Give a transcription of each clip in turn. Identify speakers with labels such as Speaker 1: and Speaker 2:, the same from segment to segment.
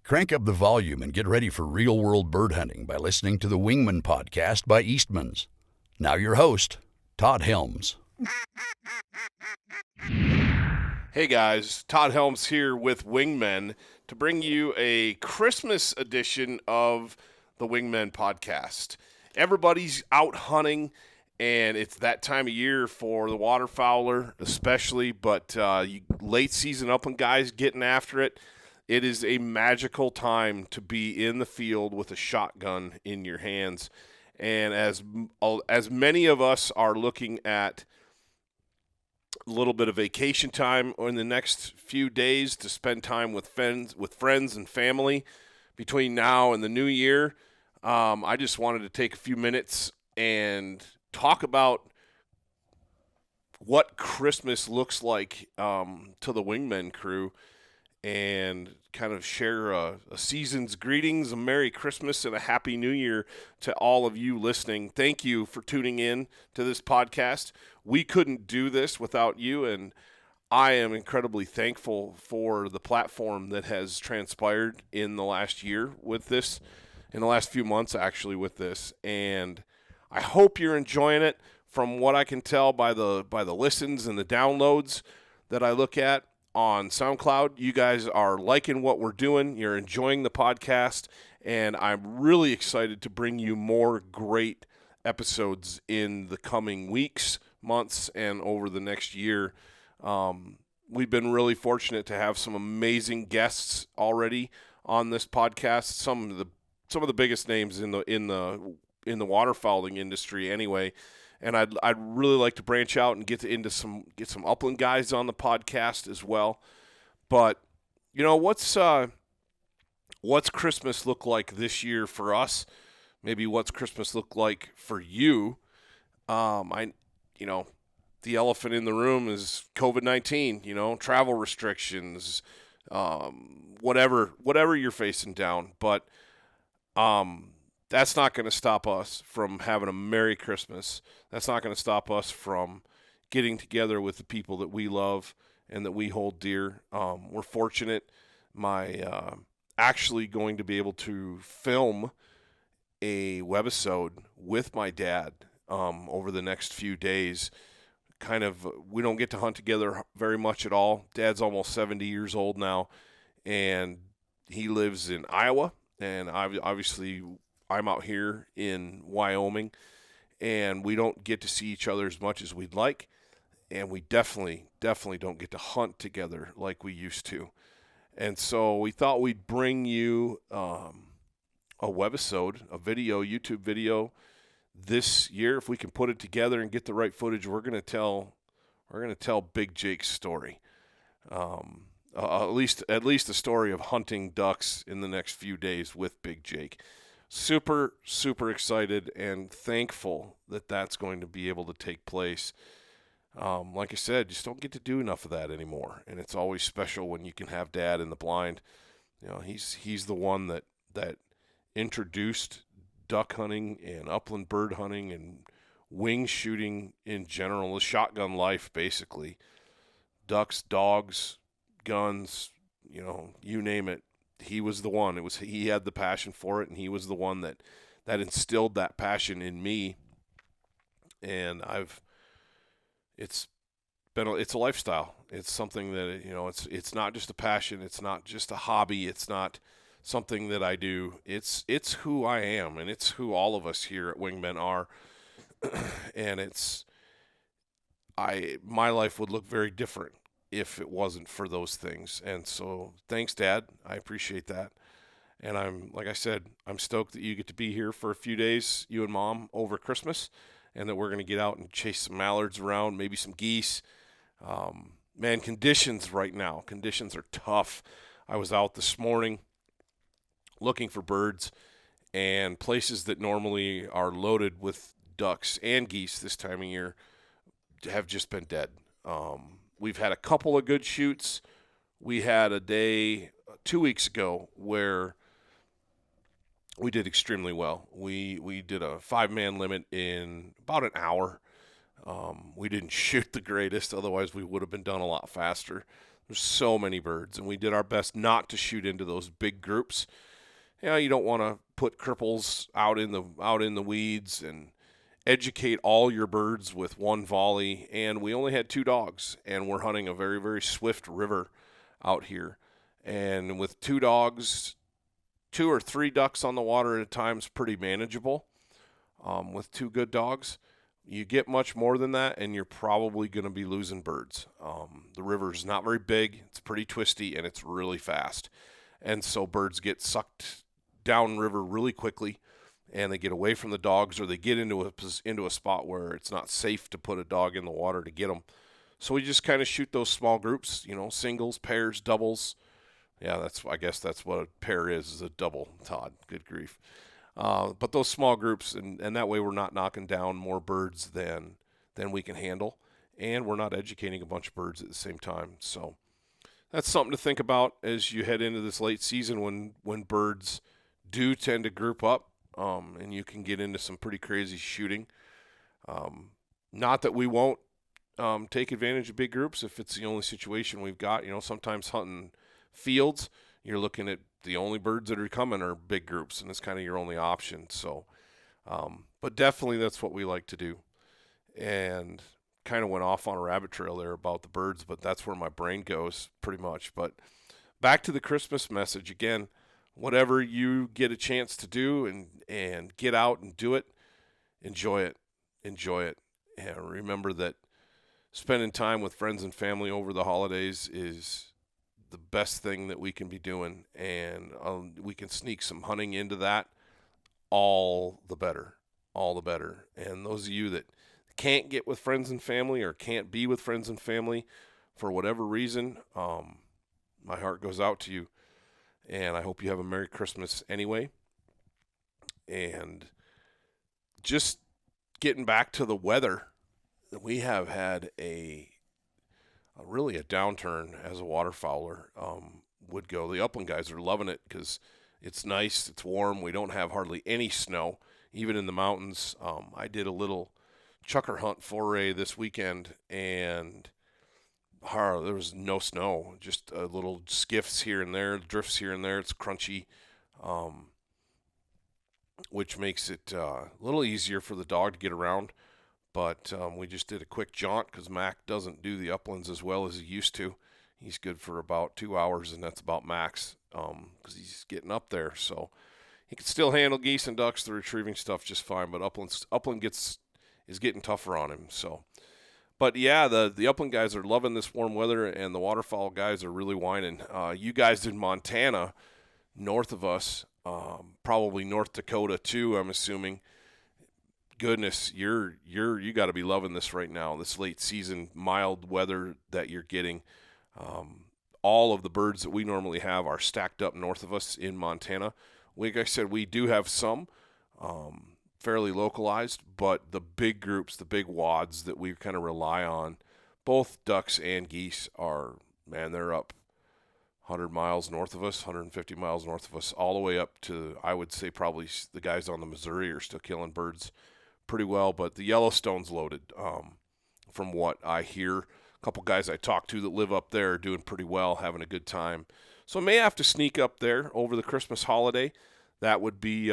Speaker 1: Crank up the volume and get ready for real-world bird hunting by listening to the Wingmen podcast by Eastman's. Now your host, Todd Helms.
Speaker 2: Hey guys, Todd Helms here with Wingmen to bring you a Christmas edition of the Wingmen podcast. Everybody's out hunting, and it's that time of year for the waterfowler especially, but late season upland guys getting after it. It is a magical time to be in the field with a shotgun in your hands. And as many of us are looking at a little bit of vacation time in the next few days to spend time with friends and family between now and the new year, I just wanted to take a few minutes and talk about what Christmas looks like to the Wingmen crew, and kind of share a season's greetings, a Merry Christmas, and a Happy New Year to all of you listening. Thank you for tuning in to this podcast. We couldn't do this without you, and I am incredibly thankful for the platform that has transpired in the last year with this, in the last few months actually with this, and I hope you're enjoying it. From what I can tell by the listens and the downloads that I look at on SoundCloud, you guys are liking what we're doing. You're enjoying the podcast, and I'm really excited to bring you more great episodes in the coming weeks, months, and over the next year. We've been really fortunate to have some amazing guests already on this podcast. Some of the biggest names in the waterfowling industry, anyway. And I'd really like to branch out and get some upland guys on the podcast as well. But you know, what's Christmas look like this year for us? Maybe what's Christmas look like for you? The elephant in the room is COVID-19. Travel restrictions, whatever you're facing down. But that's not going to stop us from having a Merry Christmas. That's not going to stop us from getting together with the people that we love and that we hold dear. We're fortunate. Actually going to be able to film a webisode with my dad over the next few days. We don't get to hunt together very much at all. Dad's almost 70 years old now, and he lives in Iowa, and obviously I'm out here in Wyoming, and we don't get to see each other as much as we'd like, and we definitely don't get to hunt together like we used to. And so we thought we'd bring you a webisode, a YouTube video this year. If we can put it together and get the right footage, we're going to tell Big Jake's story. At least the story of hunting ducks in the next few days with Big Jake. Super, super excited and thankful that that's going to be able to take place. Like I said, just don't get to do enough of that anymore, and it's always special when you can have Dad in the blind. He's the one that introduced duck hunting and upland bird hunting and wing shooting in general, the shotgun life basically. Ducks, dogs, guns, you name it. He was the one. He had the passion for it, and he was the one that instilled that passion in me. And it's a lifestyle. It's something that it's not just a passion. It's not just a hobby. It's not something that I do. It's who I am, and it's who all of us here at Wingmen are. And my life would look very different if it wasn't for those things. And so thanks, Dad. I appreciate that. And like I said, I'm stoked that you get to be here for a few days, you and Mom, over Christmas, and that we're going to get out and chase some mallards around, maybe some geese. Conditions right now are tough. I was out this morning looking for birds, and places that normally are loaded with ducks and geese this time of year have just been dead. We've had a couple of good shoots. We had a day 2 weeks ago where we did extremely well. We did a 5-man limit in about an hour. We didn't shoot the greatest, otherwise we would have been done a lot faster. There's so many birds, and we did our best not to shoot into those big groups. You don't want to put cripples out in the weeds and educate all your birds with one volley. And we only had 2 dogs, and we're hunting a very, very swift river out here. And with 2 dogs, 2 or 3 ducks on the water at a time is pretty manageable. With 2 good dogs, you get much more than that, and you're probably going to be losing birds. The river is not very big, it's pretty twisty, and it's really fast. And so birds get sucked downriver really quickly, and they get away from the dogs, or they get into a spot where it's not safe to put a dog in the water to get them. So we just kind of shoot those small groups, singles, pairs, doubles. Yeah, I guess that's what a pair is a double, Todd. Good grief. But those small groups, and that way we're not knocking down more birds than we can handle, and we're not educating a bunch of birds at the same time. So that's something to think about as you head into this late season when birds do tend to group up, and you can get into some pretty crazy shooting. Not that we won't take advantage of big groups if it's the only situation we've got. Sometimes hunting fields, you're looking at the only birds that are coming are big groups, and it's kind of your only option. So, but definitely that's what we like to do. And kind of went off on a rabbit trail there about the birds, but that's where my brain goes pretty much. But back to the Christmas message again. Whatever you get a chance to do and get out and do it, enjoy it. And remember that spending time with friends and family over the holidays is the best thing that we can be doing. And we can sneak some hunting into that, all the better. And those of you that can't get with friends and family or can't be with friends and family for whatever reason, my heart goes out to you. And I hope you have a Merry Christmas anyway. And just getting back to the weather, we have had really a downturn as a waterfowler would go. The upland guys are loving it because it's nice, it's warm. We don't have hardly any snow, even in the mountains. I did a little chucker hunt foray this weekend, and there was no snow, just little skiffs here and there, drifts here and there. It's crunchy, which makes it a little easier for the dog to get around. But we just did a quick jaunt because Mac doesn't do the uplands as well as he used to. He's good for about 2 hours, and that's about max because he's getting up there. So he can still handle geese and ducks, the retrieving stuff just fine, but upland is getting tougher on him. So. But yeah, the upland guys are loving this warm weather, and the waterfowl guys are really whining. You guys in Montana, north of us, probably North Dakota too, I'm assuming. Goodness, you got to be loving this right now. This late season mild weather that you're getting. All of the birds that we normally have are stacked up north of us in Montana. Like I said, we do have some. Fairly localized, but the big groups, the big wads that we kind of rely on, both ducks and geese they're up 100 miles north of us, 150 miles north of us, all the way up to, I would say probably the guys on the Missouri are still killing birds pretty well, but the Yellowstone's loaded. From what I hear, a couple guys I talked to that live up there are doing pretty well, having a good time. So I may have to sneak up there over the Christmas holiday. That would be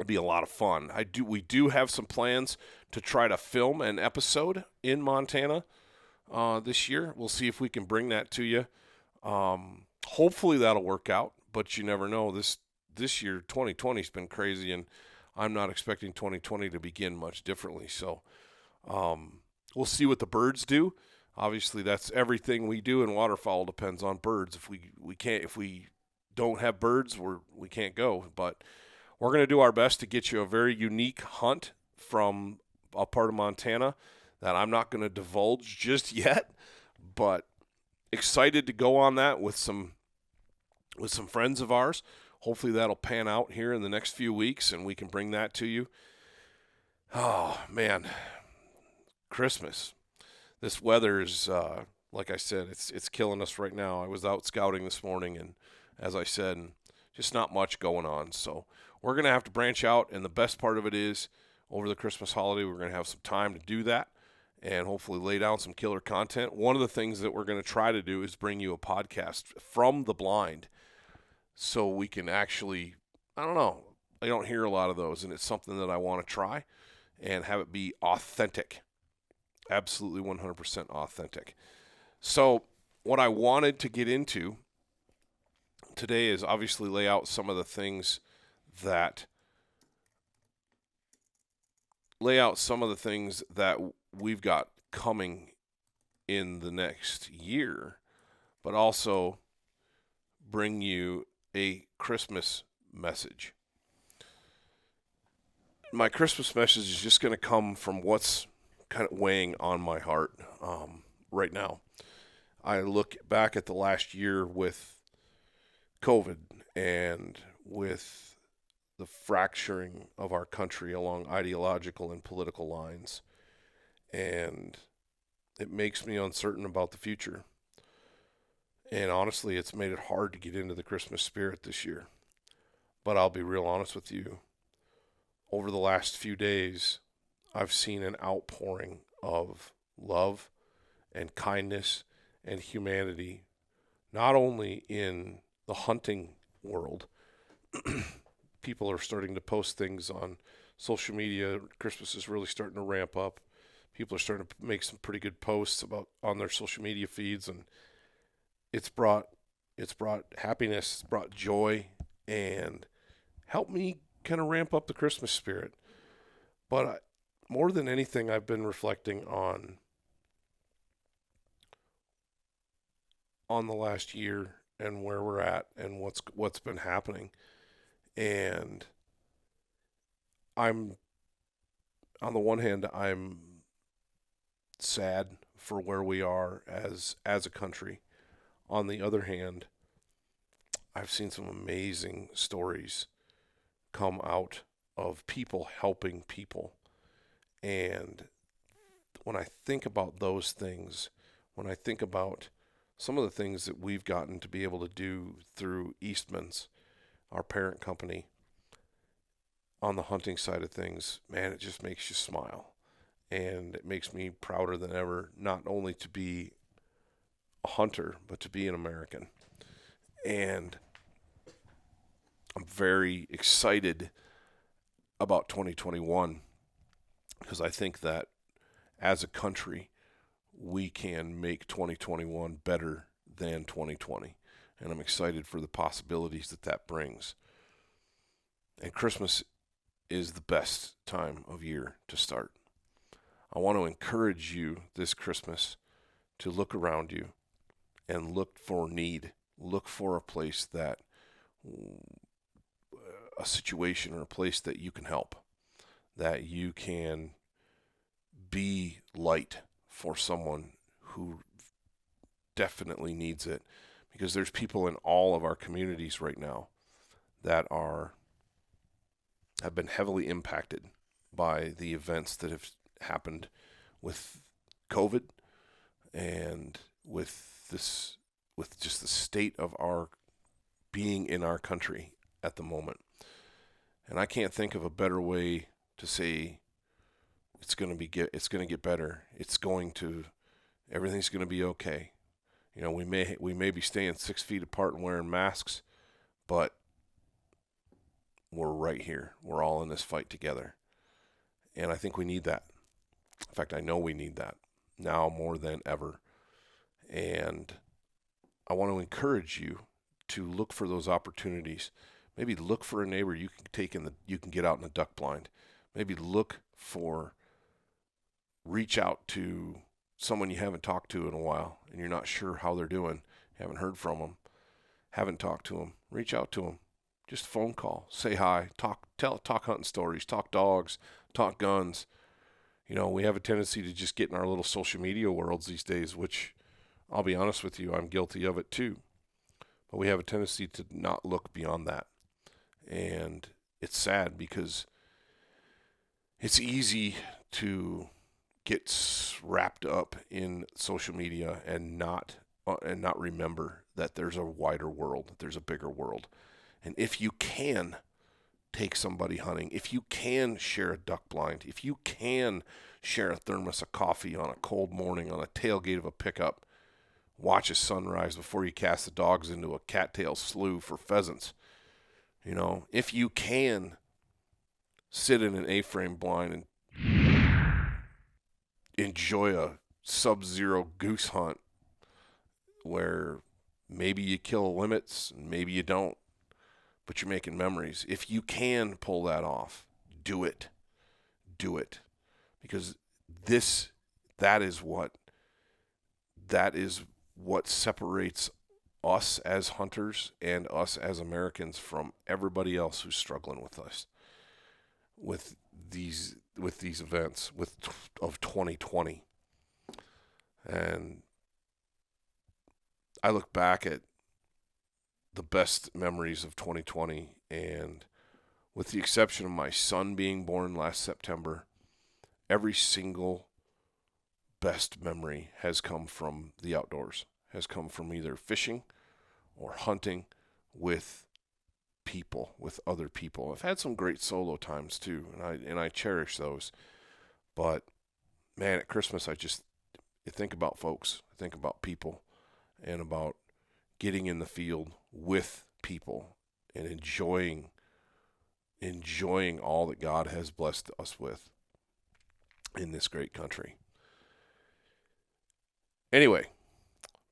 Speaker 2: It'd be a lot of fun. We do have some plans to try to film an episode in Montana this year. We'll see if we can bring that to you. Hopefully that'll work out, but you never know. This year, 2020 has been crazy, and I'm not expecting 2020 to begin much differently. So we'll see what the birds do. Obviously, that's everything we do in waterfowl depends on birds. If we don't have birds, we can't go. But we're going to do our best to get you a very unique hunt from a part of Montana that I'm not going to divulge just yet, but excited to go on that with some friends of ours. Hopefully that'll pan out here in the next few weeks, and we can bring that to you. Oh, man. Christmas. This weather is, like I said, it's killing us right now. I was out scouting this morning, and as I said, just not much going on. So we're going to have to branch out, and the best part of it is over the Christmas holiday, we're going to have some time to do that. and hopefully lay down some killer content. One of the things that we're going to try to do is bring you a podcast from the blind so we can actually, I don't know, I don't hear a lot of those, and it's something that I want to try and have it be authentic. Absolutely 100% authentic. So what I wanted to get into today is obviously lay out some of the things that we've got coming in the next year, but also bring you a Christmas message. My Christmas message is just going to come from what's kind of weighing on my heart right now. I look back at the last year with COVID and with the fracturing of our country along ideological and political lines, and it makes me uncertain about the future. And honestly, it's made it hard to get into the Christmas spirit this year. But I'll be real honest with you. Over the last few days, I've seen an outpouring of love and kindness and humanity, not only in the hunting world. People are starting to post things on social media. Christmas is really starting to ramp up. People are starting to make some pretty good posts on their social media feeds, and it's brought happiness, it's brought joy, and helped me kind of ramp up the Christmas spirit. But more than anything, I've been reflecting on the last year and where we're at and what's been happening. And on the one hand, I'm sad for where we are as a country. On the other hand, I've seen some amazing stories come out of people helping people. And when I think about those things, when I think about some of the things that we've gotten to be able to do through Eastman's, our parent company, on the hunting side of things, man, it just makes you smile. And it makes me prouder than ever, not only to be a hunter, but to be an American. And I'm very excited about 2021 because I think that as a country, we can make 2021 better than 2020. And I'm excited for the possibilities that brings. And Christmas is the best time of year to start. I want to encourage you this Christmas to look around you and look for need. Look for a place a situation or a place that you can help, that you can be light for someone who definitely needs it. Because there's people in all of our communities right now that have been heavily impacted by the events that have happened with COVID and with just the state of our being in our country at the moment. And I can't think of a better way to say it's going to get better. Everything's going to be okay. You know, we may be staying 6 feet apart and wearing masks, but we're right here. We're all in this fight together. And I think we need that. In fact, I know we need that now more than ever. And I want to encourage you to look for those opportunities. Maybe look for a neighbor you can get out in the duck blind. Maybe reach out to someone you haven't talked to in a while and you're not sure how they're doing, haven't heard from them, haven't talked to them. Reach out to them. Just phone call, say hi, talk hunting stories, talk dogs, talk guns. You know, we have a tendency to just get in our little social media worlds these days, which I'll be honest with you, I'm guilty of it too. But we have a tendency to not look beyond that. And it's sad because it's easy to get wrapped up in social media and not remember that there's a wider world, that there's a bigger world. And if you can take somebody hunting, if you can share a duck blind, if you can share a thermos of coffee on a cold morning on a tailgate of a pickup, watch a sunrise before you cast the dogs into a cattail slough for pheasants. You know, if you can sit in an A-frame blind and enjoy a sub-zero goose hunt where maybe you kill limits and maybe you don't, but you're making memories. If you can pull that off, do it. Do it. Because that is what separates us as hunters and us as Americans from everybody else who's struggling with us with these events of 2020. And I look back at the best memories of 2020, and with the exception of my son being born last September, every single best memory has come from the outdoors, has come from either fishing or hunting with people, with other people. I've had some great solo times too, and I cherish those. But man, at Christmas, you think about folks, I think about people, and about getting in the field with people and enjoying all that God has blessed us with in this great country. Anyway,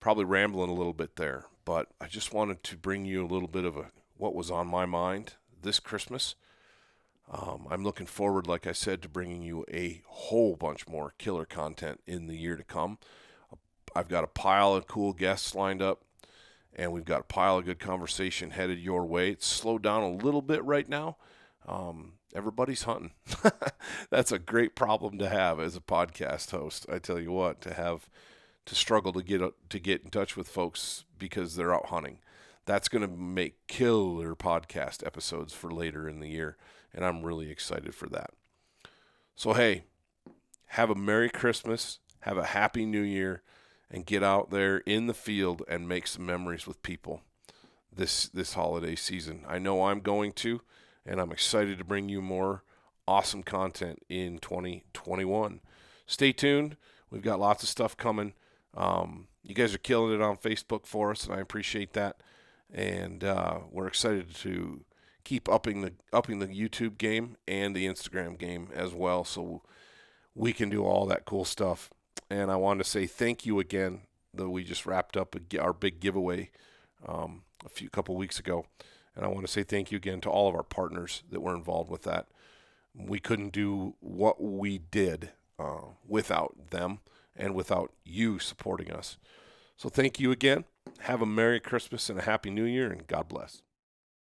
Speaker 2: probably rambling a little bit there, but I just wanted to bring you a little bit of what was on my mind this Christmas. I'm looking forward, like I said, to bringing you a whole bunch more killer content in the year to come. I've got a pile of cool guests lined up, and we've got a pile of good conversation headed your way. It's slowed down a little bit right now. Everybody's hunting. That's a great problem to have as a podcast host. I tell you what, to struggle to get in touch with folks because they're out hunting. That's going to make killer podcast episodes for later in the year, and I'm really excited for that. So hey, have a Merry Christmas, have a Happy New Year, and get out there in the field and make some memories with people this holiday season. I know I'm going to, and I'm excited to bring you more awesome content in 2021. Stay tuned. We've got lots of stuff coming. You guys are killing it on Facebook for us, and I appreciate that. And we're excited to keep upping the YouTube game and the Instagram game as well, so we can do all that cool stuff. And I wanted to say thank you again, though we just wrapped up our big giveaway a couple weeks ago. And I want to say thank you again to all of our partners that were involved with that. We couldn't do what we did without them and without you supporting us. So thank you again. Have a Merry Christmas and a Happy New Year, and God bless.